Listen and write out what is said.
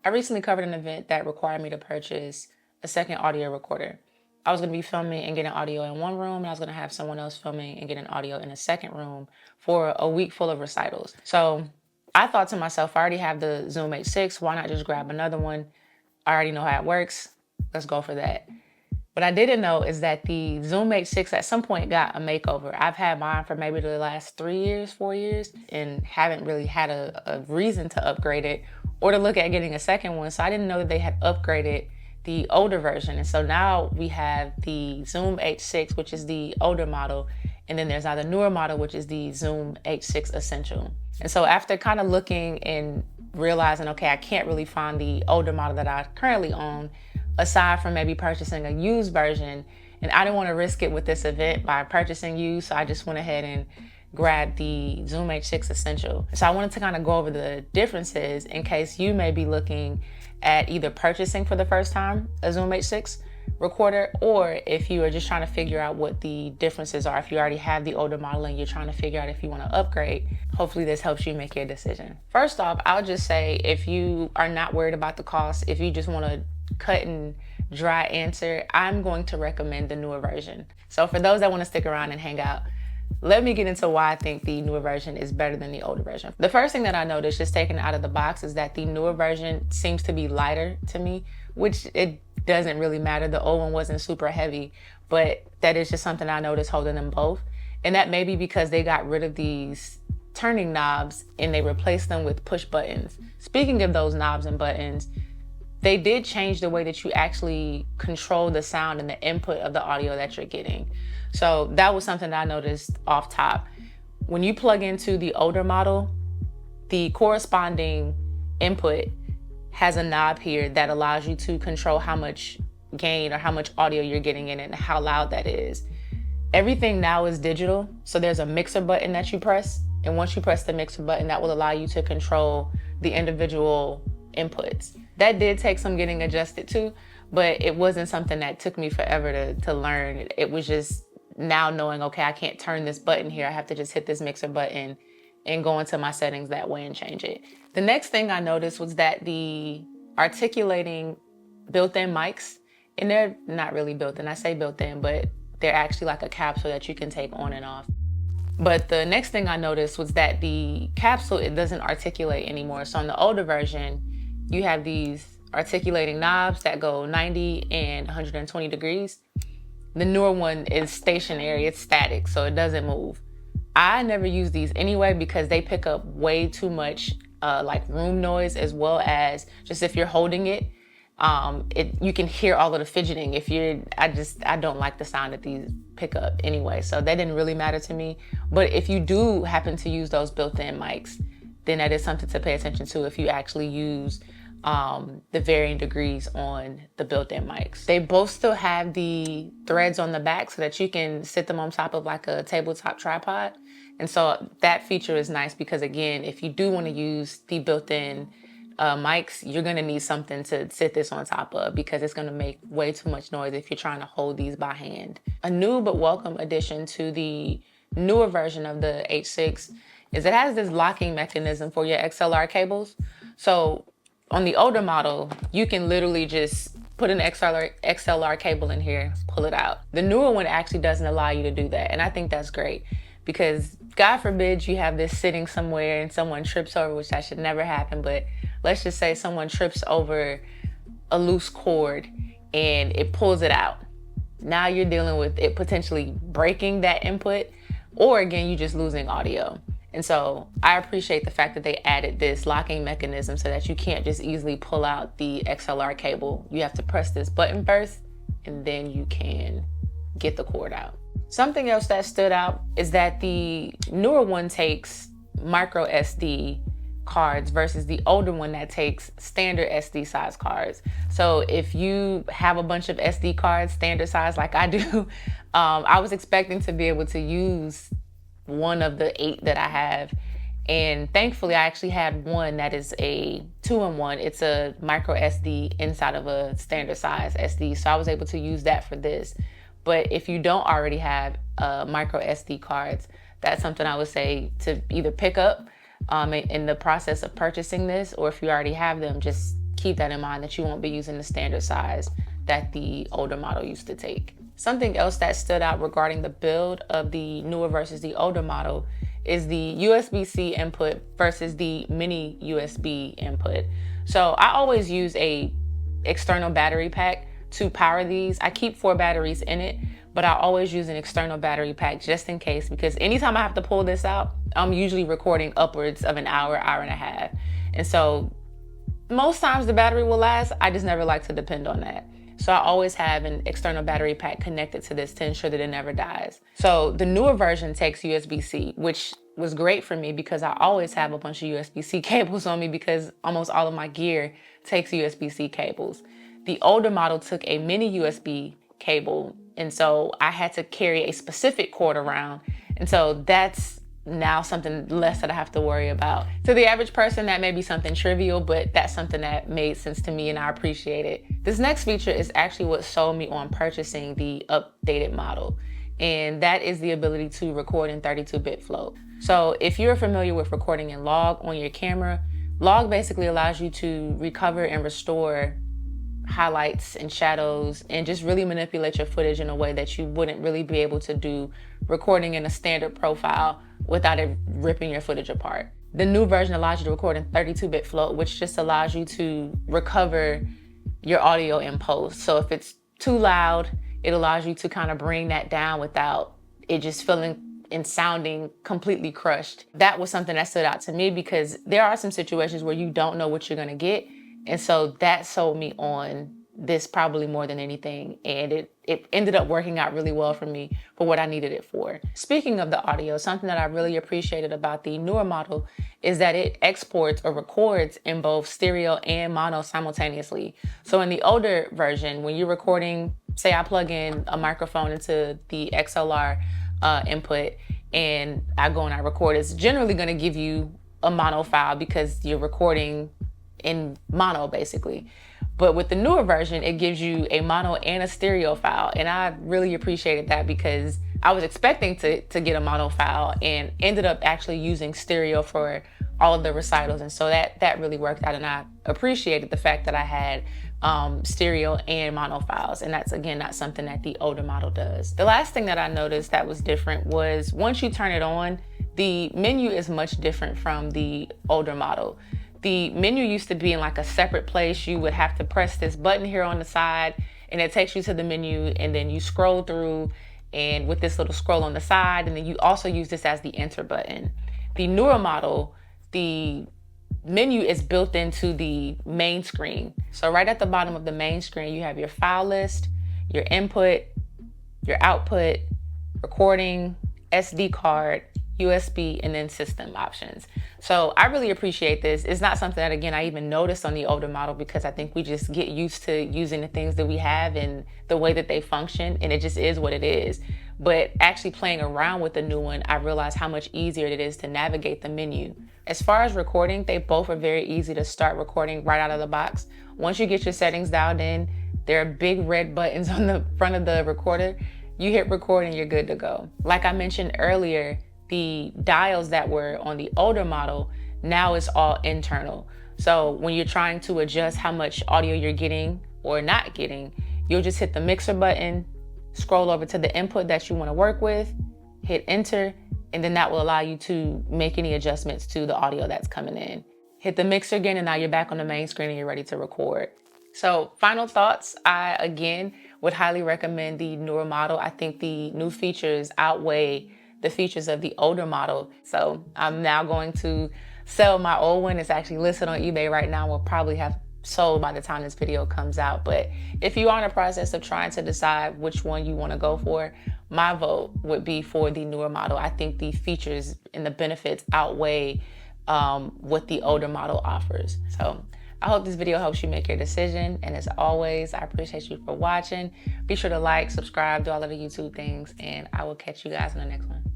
I recently covered an event that required me to purchase a second audio recorder. I was going to be filming and getting audio in one room, and I was going to have someone else filming and getting audio in a second room for a week full of recitals. So I thought to myself, I already have the Zoom H6, why not just grab another one? I already know how it works. Let's go for that. What I didn't know is that the Zoom H6 at some point got a makeover. I've had mine for maybe the last 3 years, 4 years, and haven't really had a reason to upgrade it or to look at getting a second one. So I didn't know that they had upgraded the older version. And so now we have the Zoom H6, which is the older model. And then there's now the newer model, which is the Zoom H6 Essential. And so after kind of looking and realizing, okay, I can't really find the older model that I currently own, aside from maybe purchasing a used version, and I didn't want to risk it with this event by purchasing used, so I just went ahead and grabbed the Zoom H6 Essential. So I wanted to kind of go over the differences in case you may be looking at either purchasing for the first time a Zoom H6 recorder, or if you are just trying to figure out what the differences are. If you already have the older model and you're trying to figure out if you want to upgrade, hopefully this helps you make your decision. First off, I'll just say, if you are not worried about the cost, if you just want to cut and dry answer, I'm going to recommend the newer version. So for those that want to stick around and hang out, let me get into why I think the newer version is better than the older version. The first thing that I noticed just taking it out of the box is that the newer version seems to be lighter to me, which it doesn't really matter. The old one wasn't super heavy, but that is just something I noticed holding them both. And that may be because they got rid of these turning knobs and they replaced them with push buttons. Speaking of those knobs and buttons, they did change the way that you actually control the sound and the input of the audio that you're getting. So that was something that I noticed off top. When you plug into the older model, the corresponding input has a knob here that allows you to control how much gain or how much audio you're getting in it and how loud that is. Everything now is digital, so there's a mixer button that you press, and once you press the mixer button, that will allow you to control the individual inputs. That did take some getting adjusted to, but it wasn't something that took me forever to learn. It was just now knowing, okay, I can't turn this button here. I have to just hit this mixer button and go into my settings that way and change it. The next thing I noticed was that the articulating built-in mics, and they're not really built-in, I say built-in, but they're actually like a capsule that you can take on and off. But the next thing I noticed was that the capsule, it doesn't articulate anymore. So on the older version, you have these articulating knobs that go 90 and 120 degrees. The newer one is stationary, it's static, so it doesn't move. I never use these anyway because they pick up way too much like room noise, as well as just if you're holding it, you can hear all of the fidgeting. I don't like the sound that these pick up anyway, so that didn't really matter to me. But if you do happen to use those built-in mics, then that is something to pay attention to if you actually use the varying degrees on the built-in mics. They both still have the threads on the back so that you can sit them on top of like a tabletop tripod. And so that feature is nice because, again, if you do want to use the built-in mics, you're going to need something to sit this on top of because it's going to make way too much noise if you're trying to hold these by hand. A new but welcome addition to the newer version of the H6 is it has this locking mechanism for your XLR cables. So on the older model, you can literally just put an XLR cable in here, pull it out. The newer one actually doesn't allow you to do that. And I think that's great because God forbid you have this sitting somewhere and someone trips over, which that should never happen. But let's just say someone trips over a loose cord and it pulls it out. Now you're dealing with it potentially breaking that input, or again, you just losing audio. And so I appreciate the fact that they added this locking mechanism so that you can't just easily pull out the XLR cable. You have to press this button first, and then you can get the cord out. Something else that stood out is that the newer one takes micro SD cards versus the older one that takes standard SD size cards. So if you have a bunch of SD cards, standard size like I do, I was expecting to be able to use one of the 8 that I have. And thankfully I actually had one that is a 2-in-1. It's a micro SD inside of a standard size SD. So I was able to use that for this. But if you don't already have micro SD cards, that's something I would say to either pick up in the process of purchasing this, or if you already have them, just keep that in mind, that you won't be using the standard size that the older model used to take. Something else that stood out regarding the build of the newer versus the older model is the USB-C input versus the mini USB input. So I always use a external battery pack to power these. I keep 4 batteries in it, but I always use an external battery pack just in case, because anytime I have to pull this out, I'm usually recording upwards of an hour, hour and a half. And so most times the battery will last. I just never like to depend on that. So I always have an external battery pack connected to this to ensure that it never dies. So the newer version takes USB-C, which was great for me because I always have a bunch of USB-C cables on me because almost all of my gear takes USB-C cables. The older model took a mini USB cable, and so I had to carry a specific cord around. And so that's now something less that I have to worry about. To the average person, that may be something trivial, but that's something that made sense to me and I appreciate it. This next feature is actually what sold me on purchasing the updated model, and that is the ability to record in 32-bit float. So if you're familiar with recording in log on your camera, log basically allows you to recover and restore highlights and shadows and just really manipulate your footage in a way that you wouldn't really be able to do recording in a standard profile without it ripping your footage apart. The new version allows you to record in 32-bit float, which just allows you to recover your audio in post. So if it's too loud, it allows you to kind of bring that down without it just feeling and sounding completely crushed. That was something that stood out to me because there are some situations where you don't know what you're gonna get. And so that sold me on this probably more than anything. And it ended up working out really well for me for what I needed it for. Speaking of the audio, something that I really appreciated about the newer model is that it exports or records in both stereo and mono simultaneously. So in the older version, when you're recording, say I plug in a microphone into the XLR input and I go and I record, it's generally gonna give you a mono file because you're recording in mono basically. But with the newer version, it gives you a mono and a stereo file. And I really appreciated that because I was expecting to get a mono file and ended up actually using stereo for all of the recitals. And so that really worked out. And I appreciated the fact that I had stereo and mono files. And that's, again, not something that the older model does. The last thing that I noticed that was different was once you turn it on, the menu is much different from the older model. The menu used to be in like a separate place. You would have to press this button here on the side and it takes you to the menu, and then you scroll through and with this little scroll on the side, and then you also use this as the enter button. The newer model, the menu is built into the main screen. So right at the bottom of the main screen, you have your file list, your input, your output, recording, SD card, USB, and then system options. So I really appreciate this. It's not something that, again, I even noticed on the older model because I think we just get used to using the things that we have and the way that they function, and it just is what it is. But actually playing around with the new one, I realized how much easier it is to navigate the menu. As far as recording, they both are very easy to start recording right out of the box. Once you get your settings dialed in, there are big red buttons on the front of the recorder. You hit record and you're good to go. Like I mentioned earlier, the dials that were on the older model, now is all internal. So when you're trying to adjust how much audio you're getting or not getting, you'll just hit the mixer button, scroll over to the input that you want to work with, hit enter, and then that will allow you to make any adjustments to the audio that's coming in. Hit the mixer again, and now you're back on the main screen and you're ready to record. So final thoughts, I again would highly recommend the newer model. I think the new features outweigh the features of the older model. So I'm now going to sell my old one. It's actually listed on eBay right now. We'll probably have sold by the time this video comes out. But if you are in a process of trying to decide which one you want to go for, my vote would be for the newer model. I think the features and the benefits outweigh what the older model offers. So I hope this video helps you make your decision. And as always, I appreciate you for watching. Be sure to like, subscribe, do all of the YouTube things, and I will catch you guys in the next one.